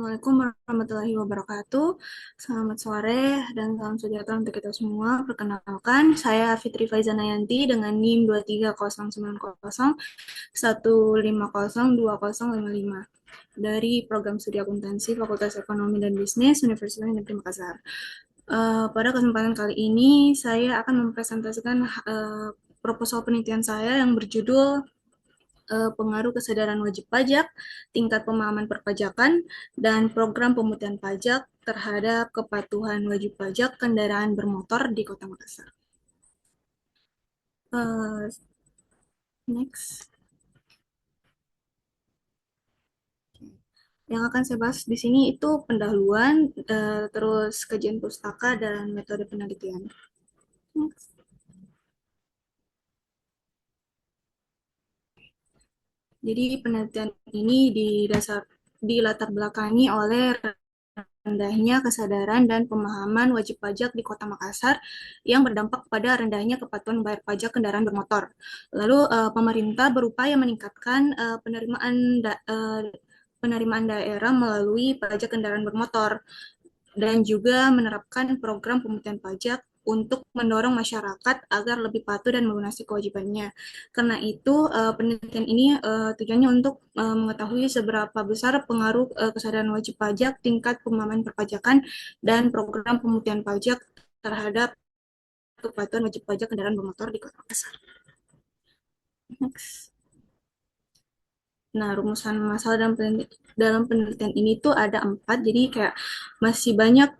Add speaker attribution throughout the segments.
Speaker 1: Assalamualaikum warahmatullahi wabarakatuh. Selamat sore dan salam sejahtera untuk kita semua. Perkenalkan, saya Fitri Faizanayanti dengan NIM 2309011502055 dari Program Studi Akuntansi Fakultas Ekonomi dan Bisnis Universitas Negeri Makassar. Pada kesempatan kali ini, saya akan mempresentasikan proposal penelitian saya yang berjudul pengaruh kesadaran wajib pajak, tingkat pemahaman perpajakan, dan program pemutihan pajak terhadap kepatuhan wajib pajak kendaraan bermotor di Kota Makassar. Uh, Next, yang akan saya bahas di sini itu pendahuluan, terus kajian pustaka dan metode penelitian. Next. Jadi penelitian ini dilatar belakangi oleh rendahnya kesadaran dan pemahaman wajib pajak di Kota Makassar yang berdampak pada rendahnya kepatuhan membayar pajak kendaraan bermotor. Lalu pemerintah berupaya meningkatkan penerimaan daerah melalui pajak kendaraan bermotor dan juga menerapkan program pemutihan pajak untuk mendorong masyarakat agar lebih patuh dan melunasi kewajibannya. Karena itu, penelitian ini tujuannya untuk mengetahui seberapa besar pengaruh kesadaran wajib pajak, tingkat pemahaman perpajakan, dan program pemutihan pajak terhadap kepatuhan wajib pajak kendaraan bermotor di Kota Makassar. Next. Nah, rumusan masalah dalam penelitian ini tuh ada 4, jadi kayak masih banyak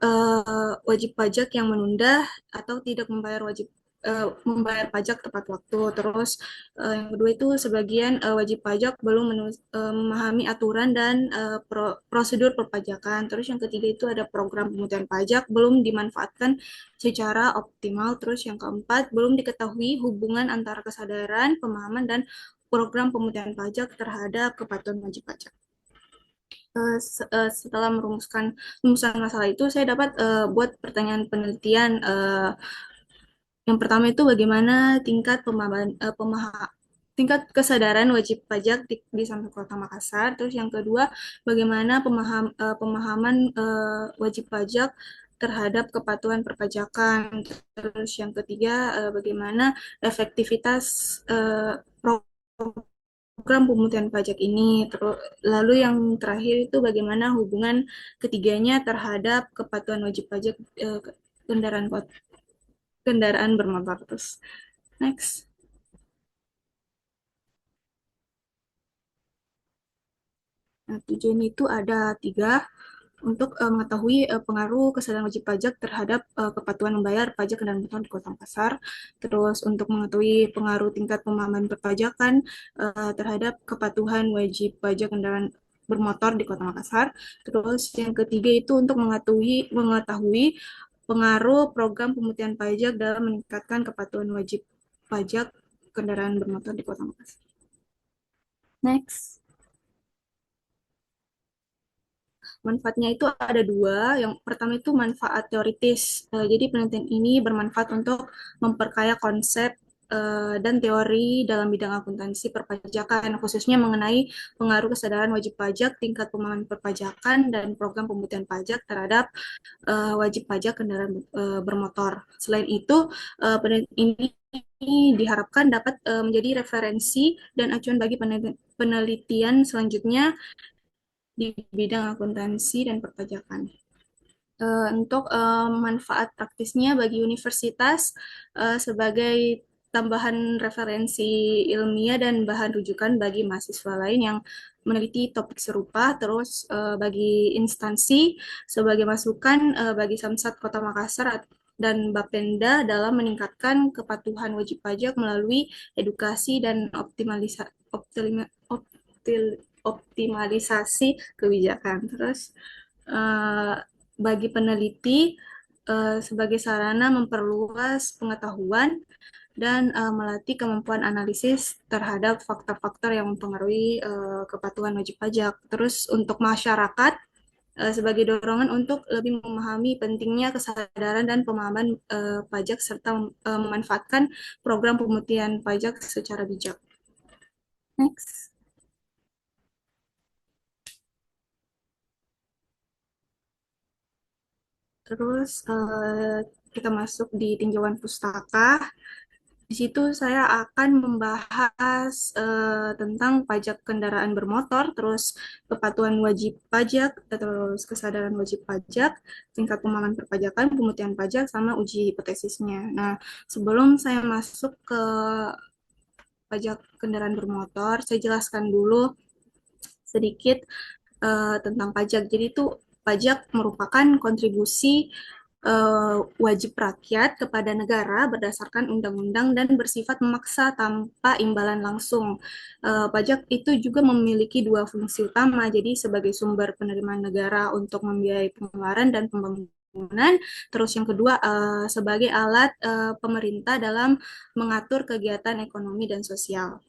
Speaker 1: wajib pajak yang menunda atau tidak membayar pajak tepat waktu. Terus yang kedua itu sebagian wajib pajak belum memahami aturan dan prosedur perpajakan. Terus yang ketiga itu ada program pemutihan pajak belum dimanfaatkan secara optimal. Terus yang keempat belum diketahui hubungan antara kesadaran, pemahaman, dan program pemutihan pajak terhadap kepatuhan wajib pajak. Setelah merumuskan rumusan masalah itu, saya dapat buat pertanyaan penelitian. Yang pertama itu bagaimana tingkat kesadaran wajib pajak di Samsat Kota Makassar. Terus yang kedua, bagaimana pemahaman wajib pajak terhadap kepatuhan perpajakan. Terus yang ketiga, bagaimana efektivitas program pemutihan pajak ini. Terus lalu yang terakhir itu bagaimana hubungan ketiganya terhadap kepatuhan wajib pajak kendaraan kendaraan bermotor. Terus next. Nah, tujuan itu ada 3 untuk mengetahui pengaruh kesadaran wajib pajak terhadap kepatuhan membayar pajak kendaraan bermotor di Kota Makassar. Terus untuk mengetahui pengaruh tingkat pemahaman perpajakan terhadap kepatuhan wajib pajak kendaraan bermotor di Kota Makassar. Terus yang ketiga itu untuk mengetahui pengaruh program pemutihan pajak dalam meningkatkan kepatuhan wajib pajak kendaraan bermotor di Kota Makassar. Next. Manfaatnya itu ada 2. Yang pertama itu manfaat teoritis. Jadi penelitian ini bermanfaat untuk memperkaya konsep dan teori dalam bidang akuntansi perpajakan, khususnya mengenai pengaruh kesadaran wajib pajak, tingkat pemahaman perpajakan, dan program pemutihan pajak terhadap wajib pajak kendaraan bermotor. Selain itu, penelitian ini diharapkan dapat menjadi referensi dan acuan bagi penelitian selanjutnya di bidang akuntansi dan perpajakan. Untuk manfaat praktisnya bagi universitas sebagai tambahan referensi ilmiah dan bahan rujukan bagi mahasiswa lain yang meneliti topik serupa, terus bagi instansi sebagai masukan bagi Samsat Kota Makassar dan Bapenda dalam meningkatkan kepatuhan wajib pajak melalui edukasi dan optimalisasi kebijakan. Terus uh, bagi peneliti sebagai sarana memperluas pengetahuan dan melatih kemampuan analisis terhadap faktor-faktor yang mempengaruhi kepatuhan wajib pajak. Terus untuk masyarakat sebagai dorongan untuk lebih memahami pentingnya kesadaran dan pemahaman pajak serta memanfaatkan program pemutihan pajak secara bijak. Next. Terus kita masuk di tinjauan pustaka. Di situ saya akan membahas tentang pajak kendaraan bermotor, terus kepatuhan wajib pajak, terus kesadaran wajib pajak, tingkat pemahaman perpajakan, pemutihan pajak, sama uji hipotesisnya. Nah, sebelum saya masuk ke pajak kendaraan bermotor, saya jelaskan dulu sedikit tentang pajak. Jadi itu pajak merupakan kontribusi wajib rakyat kepada negara berdasarkan undang-undang dan bersifat memaksa tanpa imbalan langsung. Pajak itu juga memiliki dua fungsi utama, jadi sebagai sumber penerimaan negara untuk membiayai pengeluaran dan pembangunan, terus yang kedua sebagai alat pemerintah dalam mengatur kegiatan ekonomi dan sosial.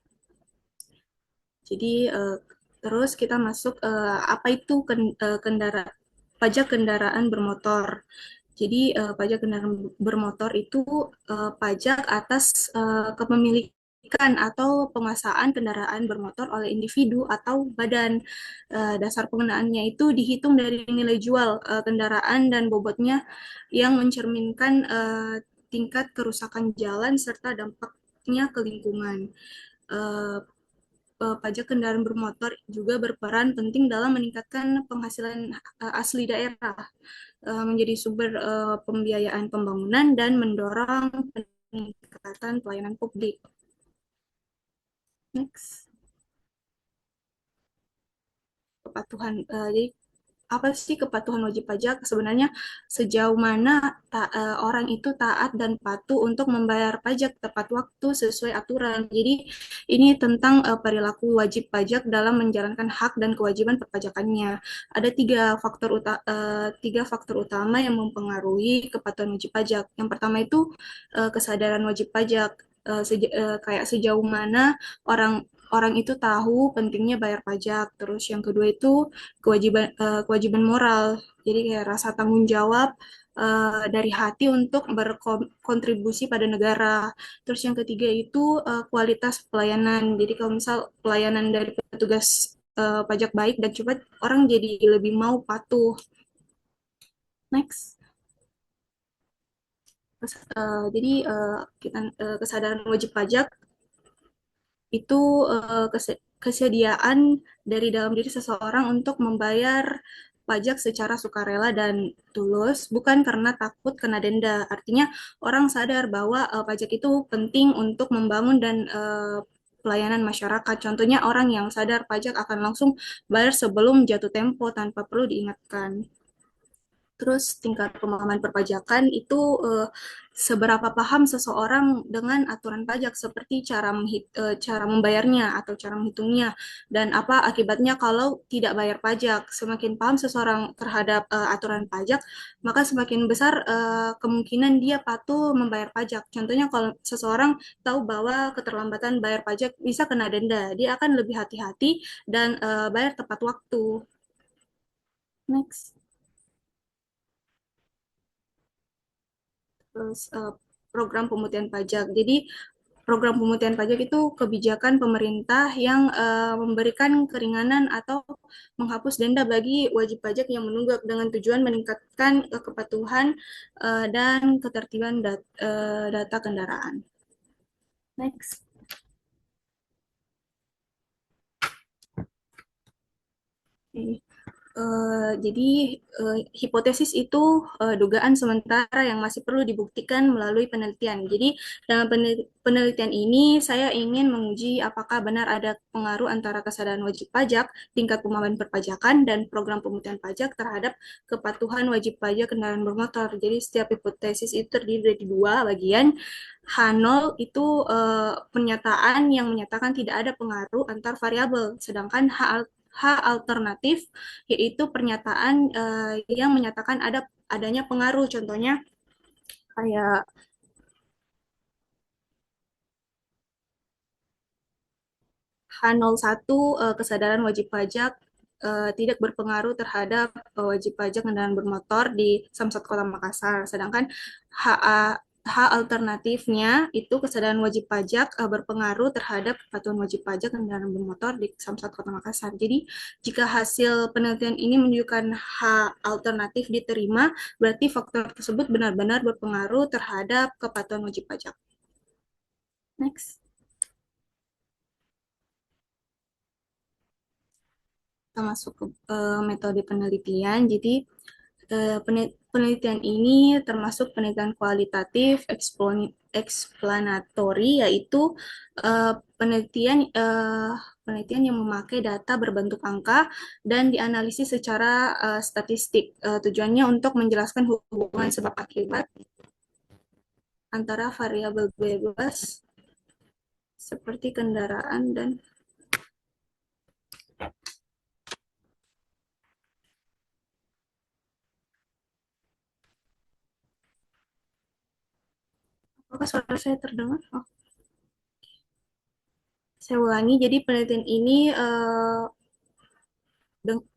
Speaker 1: Jadi terus kita masuk apa itu pajak kendaraan bermotor. Jadi pajak kendaraan bermotor itu pajak atas kepemilikan atau penguasaan kendaraan bermotor oleh individu atau badan. Dasar pengenaannya itu dihitung dari nilai jual kendaraan dan bobotnya yang mencerminkan tingkat kerusakan jalan serta dampaknya ke lingkungan. Uh, Pajak kendaraan bermotor juga berperan penting dalam meningkatkan penghasilan asli daerah, menjadi sumber pembiayaan pembangunan dan mendorong peningkatan pelayanan publik. Next, kepatuhan. Jadi apa sih kepatuhan wajib pajak? Sebenarnya sejauh mana orang itu taat dan patuh untuk membayar pajak tepat waktu sesuai aturan. Jadi ini tentang perilaku wajib pajak dalam menjalankan hak dan kewajiban perpajakannya. Ada tiga faktor utama yang mempengaruhi kepatuhan wajib pajak. Yang pertama itu kesadaran wajib pajak. Kayak sejauh mana orang orang itu tahu pentingnya bayar pajak. Terus yang kedua itu kewajiban moral. Jadi kayak rasa tanggung jawab dari hati untuk berkontribusi pada negara. Terus yang ketiga itu kualitas pelayanan. Jadi kalau misal pelayanan dari petugas pajak baik dan cepat, orang jadi lebih mau patuh. Next. Jadi kita kesadaran wajib pajak itu kesediaan dari dalam diri seseorang untuk membayar pajak secara sukarela dan tulus, bukan karena takut kena denda. Artinya orang sadar bahwa pajak itu penting untuk membangun dan pelayanan masyarakat. Contohnya orang yang sadar pajak akan langsung bayar sebelum jatuh tempo tanpa perlu diingatkan. Terus tingkat pemahaman perpajakan itu seberapa paham seseorang dengan aturan pajak seperti cara membayarnya atau cara menghitungnya dan apa akibatnya kalau tidak bayar pajak. Semakin paham seseorang terhadap aturan pajak, maka semakin besar kemungkinan dia patuh membayar pajak. Contohnya kalau seseorang tahu bahwa keterlambatan bayar pajak bisa kena denda, dia akan lebih hati-hati dan bayar tepat waktu. Next. Terus program pemutihan pajak. Jadi program pemutihan pajak itu kebijakan pemerintah yang memberikan keringanan atau menghapus denda bagi wajib pajak yang menunggak dengan tujuan meningkatkan kepatuhan dan ketertiban data kendaraan. Next. Okay. Jadi hipotesis itu dugaan sementara yang masih perlu dibuktikan melalui penelitian. Jadi dalam penelitian ini saya ingin menguji apakah benar ada pengaruh antara kesadaran wajib pajak, tingkat pemahaman perpajakan, dan program pemutihan pajak terhadap kepatuhan wajib pajak kendaraan bermotor. Jadi setiap hipotesis itu terdiri dari dua bagian. H0 itu pernyataan yang menyatakan tidak ada pengaruh antar variabel, sedangkan H alternatif yaitu pernyataan yang menyatakan adanya pengaruh. Contohnya kayak H01 kesadaran wajib pajak tidak berpengaruh terhadap wajib pajak kendaraan bermotor di Samsat Kota Makassar. Sedangkan HA hak alternatifnya itu kesadaran wajib pajak berpengaruh terhadap kepatuhan wajib pajak kendaraan bermotor di Samsat Kota Makassar. Jadi, jika hasil penelitian ini menunjukkan hak alternatif diterima, berarti faktor tersebut benar-benar berpengaruh terhadap kepatuhan wajib pajak. Next, kita masuk ke metode penelitian. Jadi, penelitian ini termasuk penelitian kualitatif, eksplanatori, yaitu penelitian yang memakai data berbentuk angka dan dianalisis secara statistik. Tujuannya untuk menjelaskan hubungan sebab akibat antara variabel bebas seperti kendaraan dan apakah suara saya terdengar? Oh, saya ulangi. Jadi penelitian ini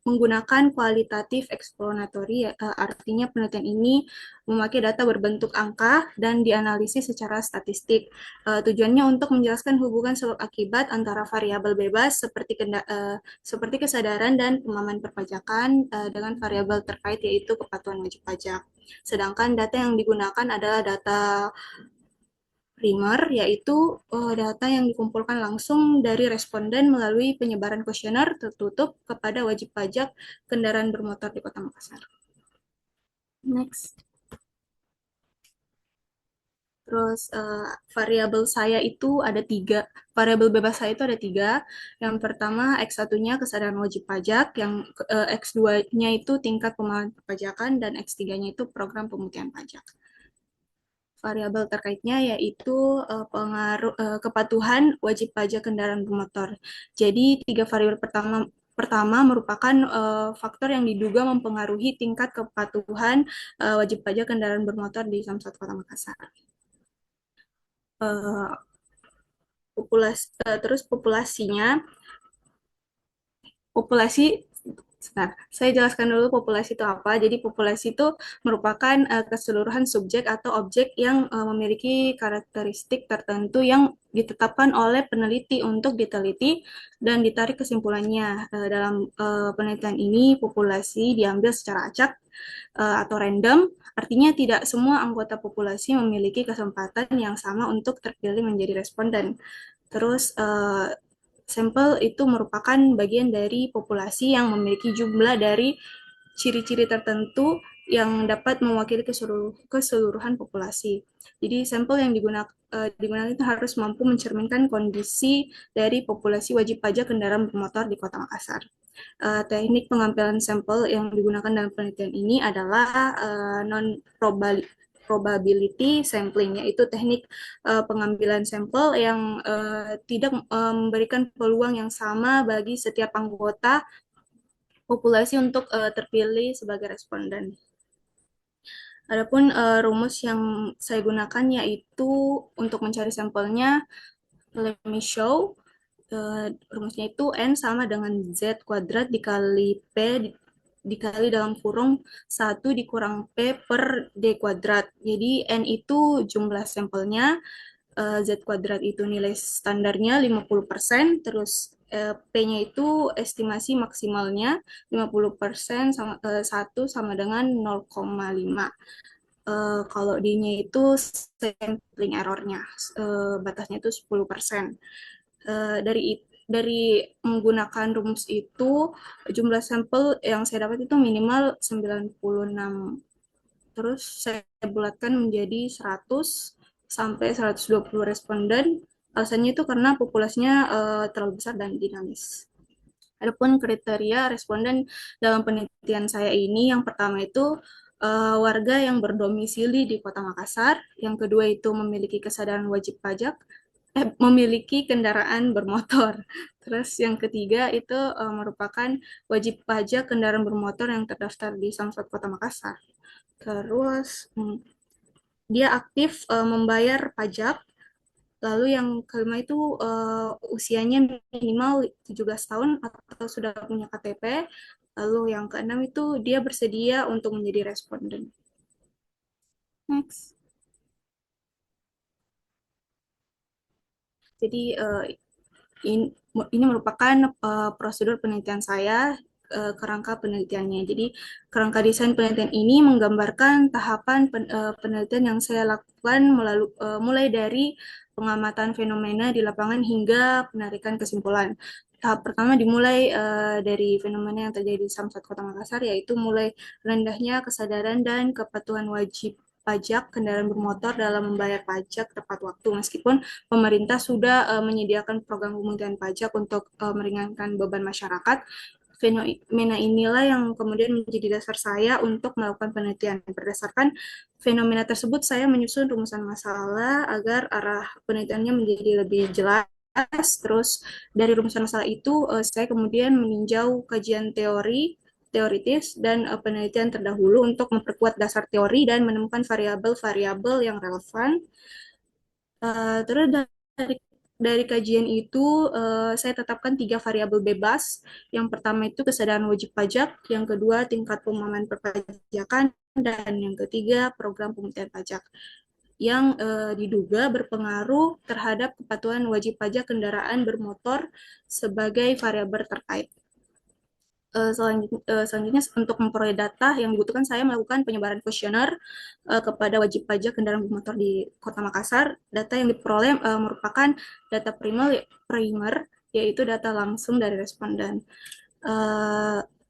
Speaker 1: menggunakan kualitatif eksploratory, artinya penelitian ini memakai data berbentuk angka dan dianalisis secara statistik. Tujuannya untuk menjelaskan hubungan sebab akibat antara variabel bebas seperti kesadaran dan pemahaman perpajakan dengan variabel terkait yaitu kepatuhan wajib pajak. Sedangkan data yang digunakan adalah data primer, yaitu data yang dikumpulkan langsung dari responden melalui penyebaran kuesioner tertutup kepada wajib pajak kendaraan bermotor di Kota Makassar. Next. Terus variabel saya itu ada tiga. Variabel bebas saya itu ada tiga. Yang pertama X1-nya kesadaran wajib pajak, yang X2-nya itu tingkat pemahaman perpajakan, dan X3-nya itu program pemutihan pajak. Variabel terkaitnya yaitu pengaruh kepatuhan wajib pajak kendaraan bermotor. Jadi tiga variabel pertama merupakan faktor yang diduga mempengaruhi tingkat kepatuhan wajib pajak kendaraan bermotor di Samsat Kota Makassar. Uh, terus populasi. Nah, saya jelaskan dulu populasi itu apa. Jadi populasi itu merupakan keseluruhan subjek atau objek yang memiliki karakteristik tertentu yang ditetapkan oleh peneliti untuk diteliti dan ditarik kesimpulannya. Dalam penelitian ini populasi diambil secara acak atau random, artinya tidak semua anggota populasi memiliki kesempatan yang sama untuk terpilih menjadi responden. Terus sampel itu merupakan bagian dari populasi yang memiliki jumlah dari ciri-ciri tertentu yang dapat mewakili keseluruhan populasi. Jadi sampel yang digunakan itu harus mampu mencerminkan kondisi dari populasi wajib pajak kendaraan bermotor di Kota Makassar. Teknik pengambilan sampel yang digunakan dalam penelitian ini adalah non-probability sampling, yaitu teknik pengambilan sampel yang tidak memberikan peluang yang sama bagi setiap anggota populasi untuk terpilih sebagai responden. Adapun rumus yang saya gunakan yaitu untuk mencari sampelnya, let me show. Rumusnya itu N sama dengan Z kuadrat dikali P dikali dalam kurung 1 dikurang P per D kuadrat. Jadi N itu jumlah sampelnya, Z kuadrat itu nilai standarnya 50%, terus P-nya itu estimasi maksimalnya 50%, 1 sama dengan 0,5. Kalau D-nya itu sampling error-nya, batasnya itu 10%. Dari menggunakan rumus itu, jumlah sampel yang saya dapat itu minimal 96. Terus saya bulatkan menjadi 100 sampai 120 responden. Alasannya itu karena populasinya terlalu besar dan dinamis. Adapun kriteria responden dalam penelitian saya ini, yang pertama itu warga yang berdomisili di Kota Makassar, yang kedua itu memiliki kesadaran wajib pajak, memiliki kendaraan bermotor. Terus yang ketiga itu merupakan wajib pajak kendaraan bermotor yang terdaftar di Samsat Kota Makassar. Terus dia aktif membayar pajak. Lalu yang kelima itu usianya minimal 17 tahun atau sudah punya KTP. Lalu yang keenam itu dia bersedia untuk menjadi responden. Next. Jadi ini merupakan prosedur penelitian saya, kerangka penelitiannya. Jadi kerangka desain penelitian ini menggambarkan tahapan penelitian yang saya lakukan mulai dari pengamatan fenomena di lapangan hingga penarikan kesimpulan. Tahap pertama dimulai dari fenomena yang terjadi di Samsat Kota Makassar, yaitu mulai rendahnya kesadaran dan kepatuhan wajib pajak kendaraan bermotor dalam membayar pajak tepat waktu, meskipun pemerintah sudah menyediakan program pemungutan pajak untuk meringankan beban masyarakat. Fenomena inilah yang kemudian menjadi dasar saya untuk melakukan penelitian. Berdasarkan fenomena tersebut, saya menyusun rumusan masalah agar arah penelitiannya menjadi lebih jelas. Terus dari rumusan masalah itu, saya kemudian meninjau kajian teoritis dan penelitian terdahulu untuk memperkuat dasar teori dan menemukan variabel-variabel yang relevan. Terus dari kajian itu, saya tetapkan 3 variabel bebas. Yang pertama itu kesadaran wajib pajak, yang kedua tingkat pemahaman perpajakan, dan yang ketiga program pemungutan pajak yang diduga berpengaruh terhadap kepatuhan wajib pajak kendaraan bermotor sebagai variabel terkait. Selanjutnya untuk memperoleh data yang dibutuhkan, saya melakukan penyebaran kuesioner kepada wajib pajak kendaraan bermotor di Kota Makassar. Data yang diperoleh merupakan data primer, yaitu data langsung dari responden.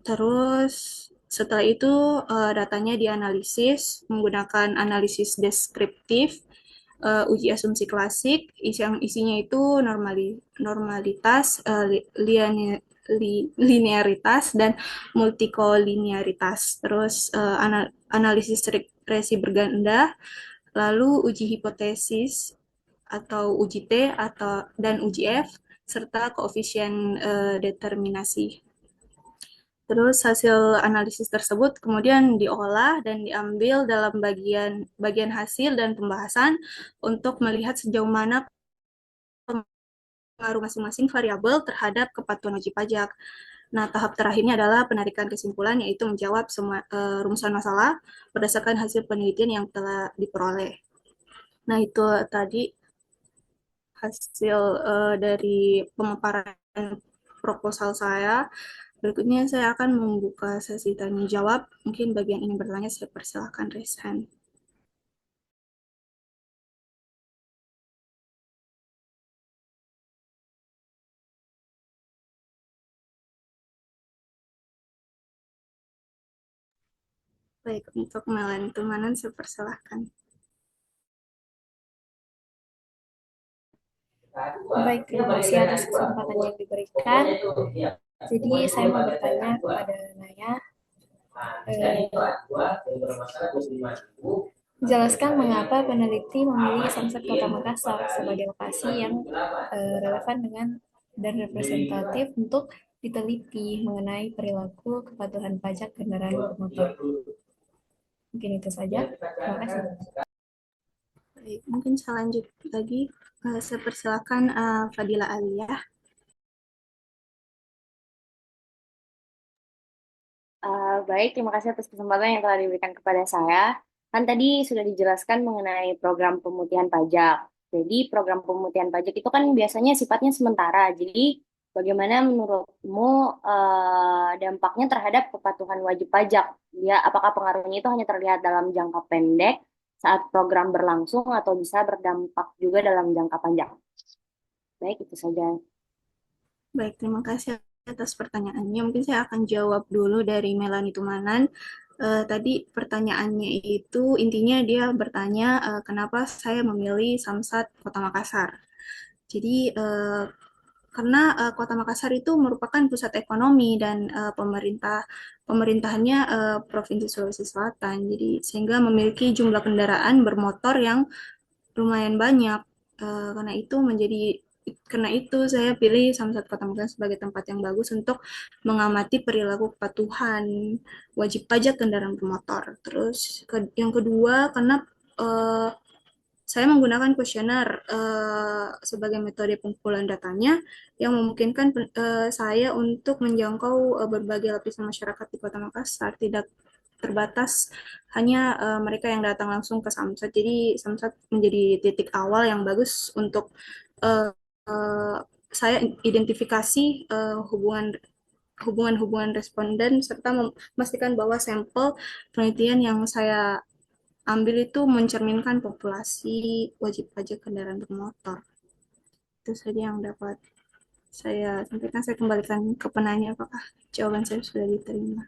Speaker 1: Terus setelah itu datanya dianalisis menggunakan analisis deskriptif, uji asumsi klasik, yang isinya itu normalitas, linearitas, dan multikolinearitas. Terus analisis regresi berganda, lalu uji hipotesis atau uji T dan uji F, serta koefisien determinasi. Terus hasil analisis tersebut kemudian diolah dan diambil dalam bagian bagian hasil dan pembahasan untuk melihat sejauh mana pengaruh masing-masing variabel terhadap kepatuhan wajib pajak. Nah, tahap terakhirnya adalah penarikan kesimpulan, yaitu menjawab semua rumusan masalah berdasarkan hasil penelitian yang telah diperoleh. Nah, itu tadi hasil dari pemaparan proposal saya. Berikutnya saya akan membuka sesi tanya jawab. Mungkin bagian ini bertanya, saya persilahkan raise hand. Baik, untuk Melanie Tumanan, saya persilahkan.
Speaker 2: Baik, terima kasih atas kesempatan yang diberikan. Jadi saya mau bertanya kepada Naya, eh, jelaskan mengapa peneliti memilih Samsat Kota Makassar sebagai lokasi yang relevan dengan dan representatif untuk diteliti mengenai perilaku kepatuhan pajak kendaraan bermotor. Mungkin itu saja. Terima kasih.
Speaker 1: Baik, mungkin saya lanjut lagi. Saya persilahkan Fadila Aliyah.
Speaker 3: Baik, terima kasih atas kesempatan yang telah diberikan kepada saya. Kan tadi sudah dijelaskan mengenai program pemutihan pajak. Jadi program pemutihan pajak itu kan biasanya sifatnya sementara. Jadi bagaimana menurutmu dampaknya terhadap kepatuhan wajib pajak? Ya, apakah pengaruhnya itu hanya terlihat dalam jangka pendek saat program berlangsung atau bisa berdampak juga dalam jangka panjang? Baik, itu saja.
Speaker 1: Baik, terima kasih atas pertanyaannya. Mungkin saya akan jawab dulu dari Melanie Tumanan. Tadi pertanyaannya itu intinya dia bertanya kenapa saya memilih Samsat Kota Makassar. Jadi karena Kota Makassar itu merupakan pusat ekonomi dan pemerintahannya Provinsi Sulawesi Selatan. Jadi sehingga memiliki jumlah kendaraan bermotor yang lumayan banyak. Karena itu saya pilih Samsat Kota Makassar sebagai tempat yang bagus untuk mengamati perilaku kepatuhan wajib pajak kendaraan bermotor. Terus yang kedua, karena uh, saya menggunakan kuesioner sebagai metode pengumpulan datanya yang memungkinkan saya untuk menjangkau berbagai lapisan masyarakat di Kota Makassar, tidak terbatas hanya mereka yang datang langsung ke Samsat. Jadi Samsat menjadi titik awal yang bagus untuk uh, eh, saya identifikasi hubungan-hubungan responden serta memastikan bahwa sampel penelitian yang saya ambil itu mencerminkan populasi wajib pajak kendaraan bermotor. Itu saja yang dapat saya sampaikan. Saya kembalikan ke penanya apakah jawaban saya sudah diterima.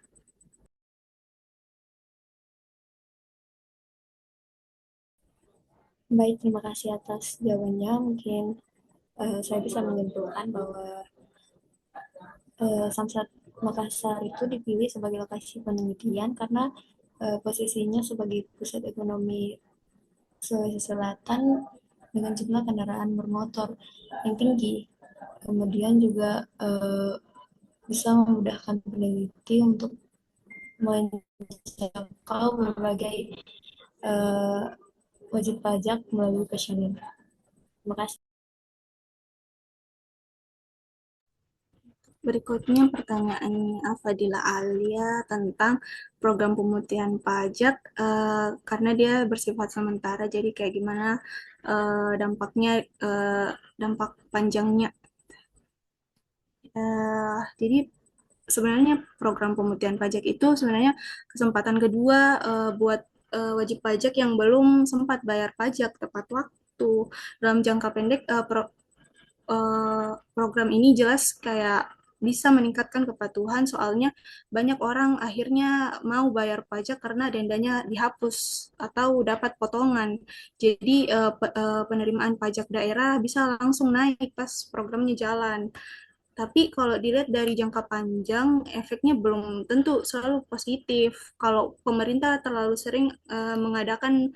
Speaker 2: Baik, terima kasih atas jawabannya. Mungkin saya bisa menyimpulkan bahwa Samsat Makassar itu dipilih sebagai lokasi penelitian karena posisinya sebagai pusat ekonomi Sulawesi Selatan dengan jumlah kendaraan bermotor yang tinggi. Kemudian juga bisa memudahkan peneliti untuk menjangkau berbagai eh, wajib pajak melalui kuesioner. Terima kasih.
Speaker 1: Berikutnya pertanyaannya Afadila Alia tentang program pemutihan pajak karena dia bersifat sementara jadi kayak gimana dampaknya dampak panjangnya. Jadi sebenarnya program pemutihan pajak itu sebenarnya kesempatan kedua buat wajib pajak yang belum sempat bayar pajak tepat waktu. Dalam jangka pendek program ini jelas kayak bisa meningkatkan kepatuhan soalnya banyak orang akhirnya mau bayar pajak karena dendanya dihapus atau dapat potongan. Jadi penerimaan pajak daerah bisa langsung naik pas programnya jalan. Tapi kalau dilihat dari jangka panjang, efeknya belum tentu selalu positif. Kalau pemerintah terlalu sering mengadakan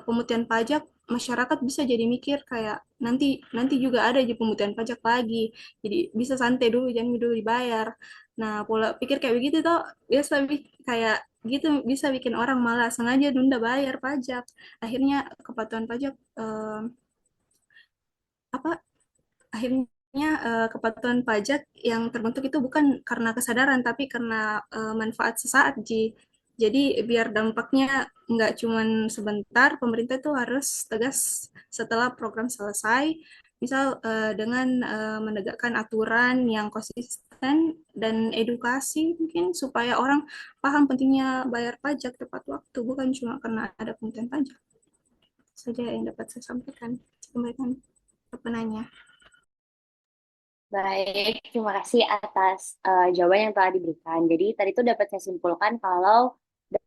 Speaker 1: pemutihan pajak, masyarakat bisa jadi mikir kayak nanti nanti juga ada aja pemutihan pajak lagi. Jadi bisa santai dulu, jangan dulu dibayar. Nah, pola pikir kayak begitu tuh biasa kayak gitu bisa bikin orang malah sengaja nunda bayar pajak. Akhirnya kepatuhan pajak apa akhirnya kepatuhan pajak yang terbentuk itu bukan karena kesadaran tapi karena manfaat sesaat Ji. Jadi biar dampaknya nggak cuman sebentar, pemerintah itu harus tegas setelah program selesai, misal dengan menegakkan aturan yang konsisten dan edukasi mungkin supaya orang paham pentingnya bayar pajak tepat waktu, bukan cuma karena ada pemutihan pajak. Itu saja yang dapat saya sampaikan. Kembalikan ke penanya.
Speaker 3: Baik, terima kasih atas jawaban yang telah diberikan. Jadi tadi itu dapat saya simpulkan kalau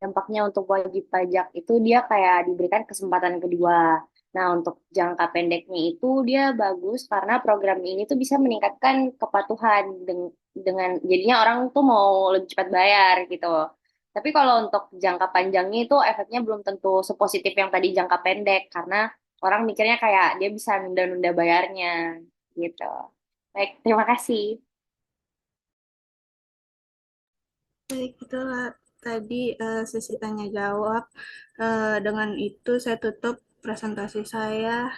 Speaker 3: dampaknya untuk wajib pajak itu dia kayak diberikan kesempatan kedua. Nah, untuk jangka pendeknya itu dia bagus karena program ini tuh bisa meningkatkan kepatuhan dengan jadinya orang tuh mau lebih cepat bayar gitu. Tapi kalau untuk jangka panjangnya itu efeknya belum tentu sepositif yang tadi jangka pendek karena orang mikirnya kayak dia bisa nunda-nunda bayarnya gitu. Baik, terima kasih.
Speaker 1: Baik, itulah tadi sesi tanya jawab. Dengan itu saya tutup presentasi saya.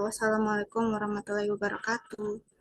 Speaker 1: Wassalamualaikum warahmatullahi wabarakatuh.